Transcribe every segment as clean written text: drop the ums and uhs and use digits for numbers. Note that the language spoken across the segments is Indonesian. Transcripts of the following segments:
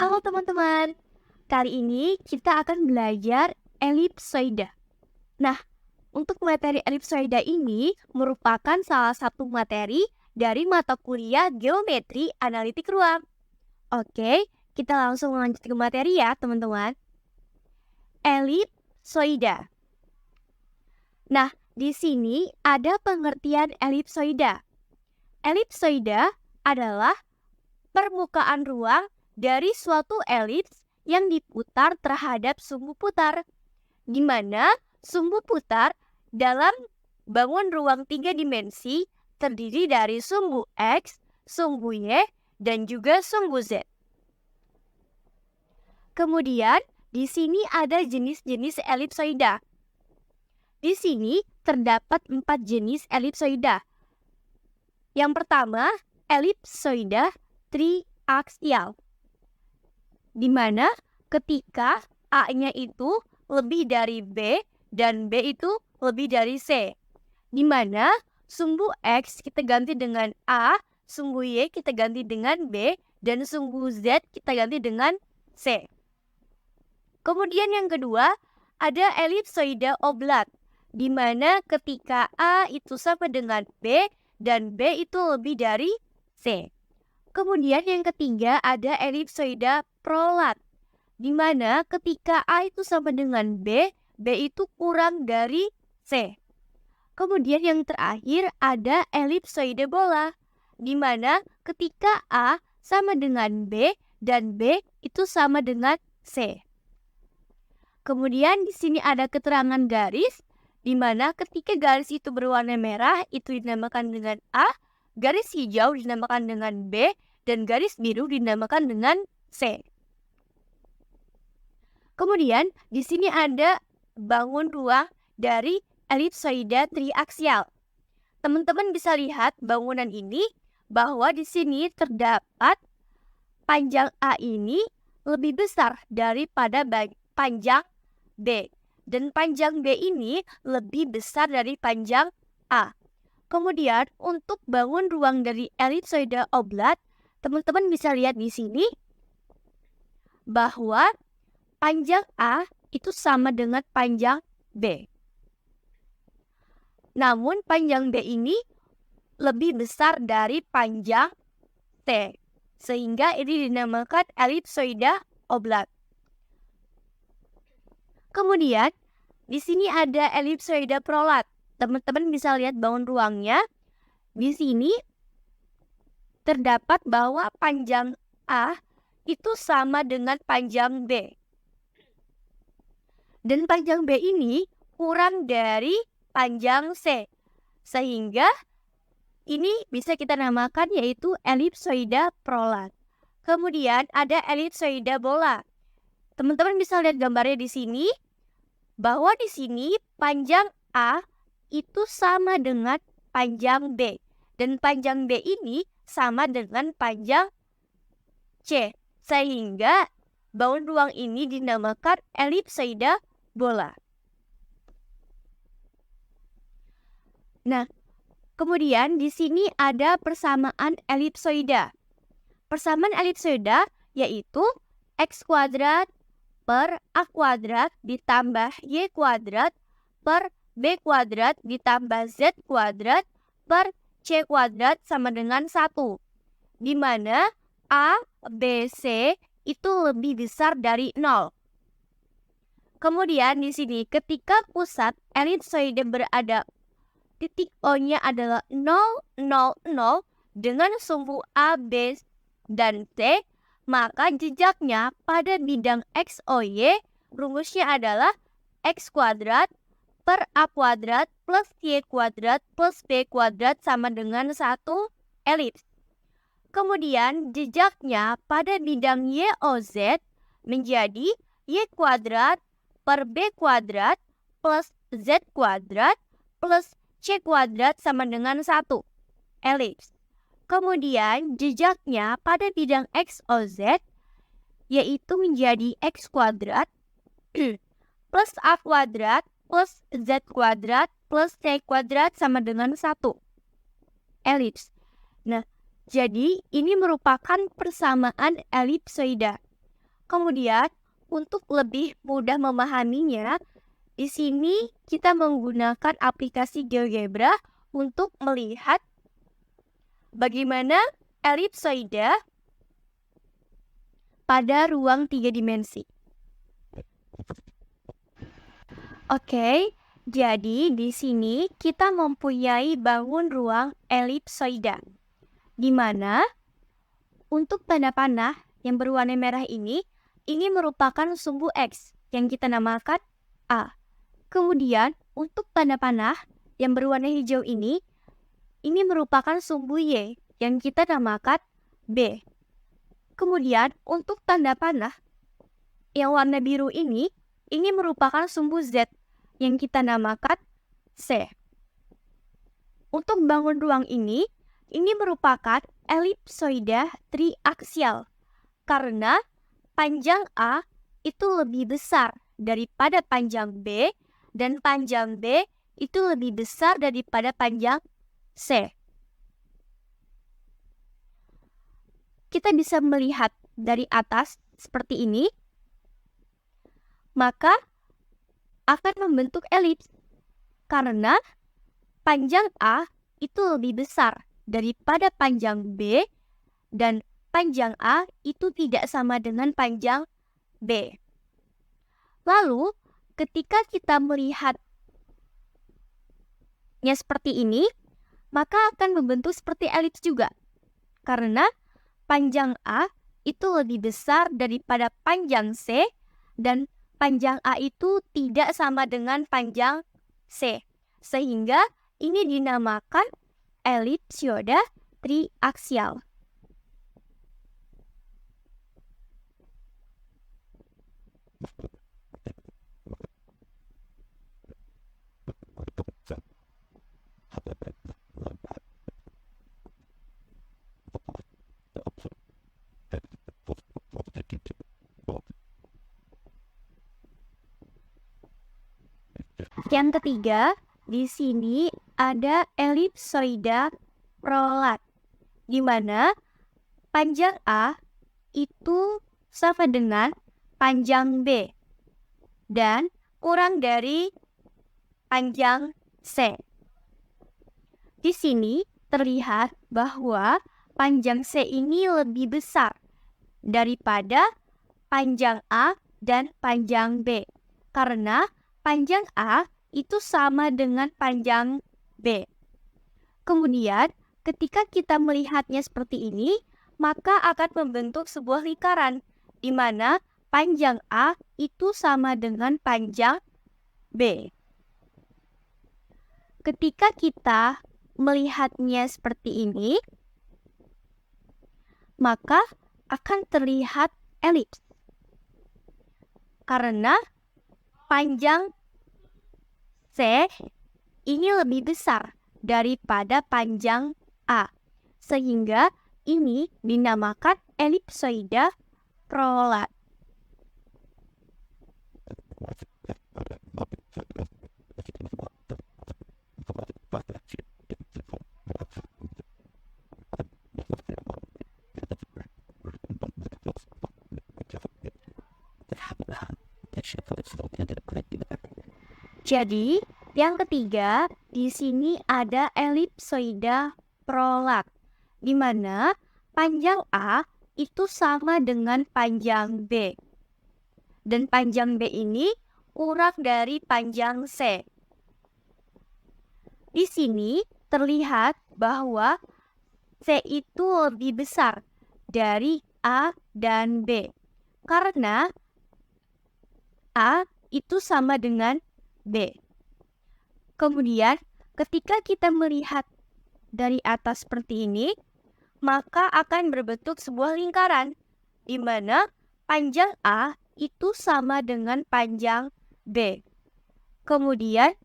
Halo teman-teman, kali ini kita akan belajar elipsoida. Nah, untuk materi elipsoida ini merupakan salah satu materi dari mata kuliah Geometri Analitik Ruang. Oke, kita langsung lanjut ke materi ya teman-teman. Elipsoida. Nah, di sini ada pengertian elipsoida. Elipsoida adalah permukaan ruang dari suatu elips yang diputar terhadap sumbu putar, di mana sumbu putar dalam bangun ruang 3 dimensi terdiri dari sumbu X, sumbu Y, dan juga sumbu Z. Kemudian, di sini ada jenis-jenis elipsoida. Di sini terdapat 4 jenis elipsoida. Yang pertama, elipsoida triaksial, di mana ketika A-nya itu lebih dari B dan B itu lebih dari C, di mana sumbu X kita ganti dengan A, sumbu Y kita ganti dengan B, dan sumbu Z kita ganti dengan C. Kemudian yang kedua, ada elipsoida oblat, di mana ketika A itu sama dengan B dan B itu lebih dari C. Kemudian yang ketiga ada elipsoida prolat, di mana ketika A itu sama dengan B, B itu kurang dari C. Kemudian yang terakhir ada elipsoida bola, di mana ketika A sama dengan B dan B itu sama dengan C. Kemudian di sini ada keterangan garis, di mana ketika garis itu berwarna merah itu dinamakan dengan A, garis hijau dinamakan dengan B, dan garis biru dinamakan dengan C. Kemudian di sini ada bangun ruang dari elipsoida triaksial. Teman-teman bisa lihat bangunan ini bahwa di sini terdapat panjang A ini lebih besar daripada panjang B, dan panjang B ini lebih besar dari panjang A. Kemudian untuk bangun ruang dari elipsoida oblat, teman-teman bisa lihat di sini bahwa panjang A itu sama dengan panjang B. Namun panjang B ini lebih besar dari panjang T, sehingga ini dinamakan elipsoida oblat. Kemudian di sini ada elipsoida prolat. Teman-teman bisa lihat bangun ruangnya. Di sini terdapat bahwa panjang A itu sama dengan panjang B. Dan panjang B ini kurang dari panjang C. Sehingga ini bisa kita namakan yaitu elipsoida prolat. Kemudian ada elipsoida bola. Teman-teman bisa lihat gambarnya di sini bahwa di sini panjang A itu sama dengan panjang B, dan panjang B ini sama dengan panjang C, sehingga bangun ruang ini dinamakan elipsoida bola. Nah, kemudian di sini ada persamaan elipsoida. Persamaan elipsoida yaitu X kuadrat per A kuadrat ditambah Y kuadrat per B kuadrat ditambah Z kuadrat per C kuadrat sama dengan 1. Di mana A, B, C itu lebih besar dari 0. Kemudian di sini ketika pusat elipsoida berada titik O-nya adalah 0, 0, 0 dengan sumbu A, B, dan C, maka jejaknya pada bidang X, O, Y rumusnya adalah X kuadrat per A kuadrat plus Y kuadrat plus B kuadrat sama dengan 1 elips. Kemudian jejaknya pada bidang Y, O, Z menjadi Y kuadrat per B kuadrat plus Z kuadrat plus C kuadrat sama dengan 1 elips. Kemudian jejaknya pada bidang X, O, Z yaitu menjadi X kuadrat plus A kuadrat plus Z kuadrat plus C kuadrat sama dengan 1 elips. Nah, jadi ini merupakan persamaan elipsoida. Kemudian, untuk lebih mudah memahaminya, di sini kita menggunakan aplikasi GeoGebra untuk melihat bagaimana elipsoida pada ruang 3 dimensi. Oke, jadi di sini kita mempunyai bangun ruang elipsoida, di mana untuk tanda panah yang berwarna merah ini merupakan sumbu X yang kita namakan A. Kemudian untuk tanda panah yang berwarna hijau ini merupakan sumbu Y yang kita namakan B. Kemudian untuk tanda panah yang warna biru ini merupakan sumbu Z yang kita namakan C. Untuk bangun ruang ini merupakan elipsoida triaksial karena panjang A itu lebih besar daripada panjang B dan panjang B itu lebih besar daripada panjang C. Kita bisa melihat dari atas seperti ini, maka akan membentuk elips karena panjang A itu lebih besar daripada panjang B dan panjang A itu tidak sama dengan panjang B. Lalu, ketika kita melihatnya seperti ini, maka akan membentuk seperti elips juga karena panjang A itu lebih besar daripada panjang C dan panjang A itu tidak sama dengan panjang C, sehingga ini dinamakan elipsioida triaksial. Yang ketiga, di sini ada elipsoida prolat, di mana panjang A itu sama dengan panjang B dan kurang dari panjang C. Di sini terlihat bahwa panjang C ini lebih besar daripada panjang A dan panjang B karena panjang A itu sama dengan panjang B. Kemudian, ketika kita melihatnya seperti ini, maka akan membentuk sebuah lingkaran, di mana panjang A itu sama dengan panjang B. Ketika kita melihatnya seperti ini, maka akan terlihat elips. Karena panjang C ini lebih besar daripada panjang A, sehingga ini dinamakan elipsoida prolat. Jadi, yang ketiga, di sini ada elipsoida prolat, di mana panjang A itu sama dengan panjang B. Dan panjang B ini kurang dari panjang C. Di sini terlihat bahwa C itu lebih besar dari A dan B, karena A itu sama dengan B. Kemudian, ketika kita melihat dari atas seperti ini, maka akan berbentuk sebuah lingkaran, di mana panjang A itu sama dengan panjang B. Kemudian,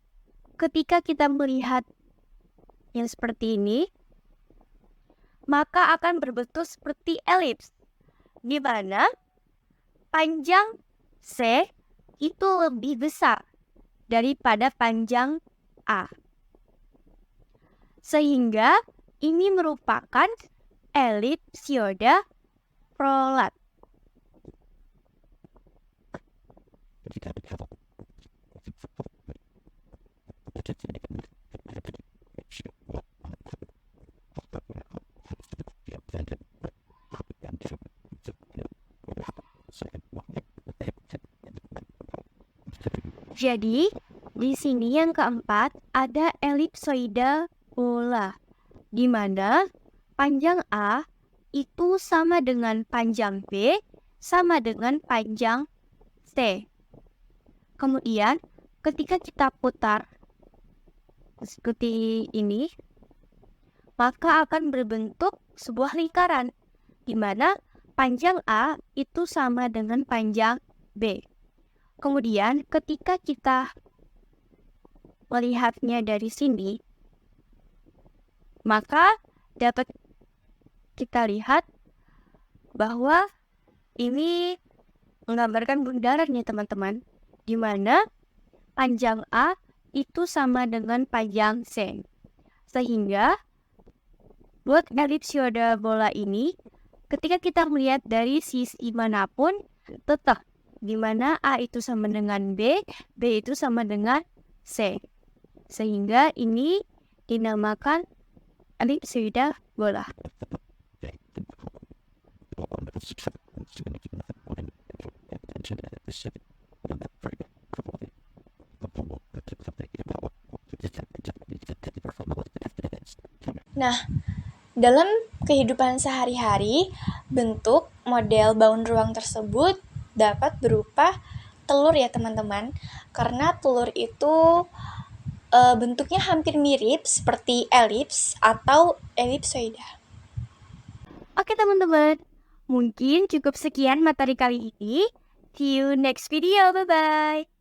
ketika kita melihat yang seperti ini, maka akan berbentuk seperti elips, di mana panjang C itu lebih besar daripada panjang A. Sehingga ini merupakan elipsioida prolat. Jadi, di sini yang keempat ada elipsoida bola, di mana panjang A itu sama dengan panjang B sama dengan panjang C. Kemudian, ketika kita putar seperti ini, maka akan berbentuk sebuah lingkaran, di mana panjang A itu sama dengan panjang B. Kemudian ketika kita melihatnya dari sini, maka dapat kita lihat bahwa ini menggambarkan bundaran ya teman-teman, di mana panjang A itu sama dengan panjang C. Sehingga buat elipsoida bola ini, ketika kita melihat dari sisi manapun, tetap di mana A itu sama dengan B, B itu sama dengan C. Sehingga ini dinamakan elipsoida bola. Nah, dalam kehidupan sehari-hari, bentuk model bangun ruang tersebut dapat berupa telur ya teman-teman. Karena telur itu bentuknya hampir mirip seperti elips atau elipsoida. Oke teman-teman, mungkin cukup sekian materi kali ini. See you next video, bye-bye.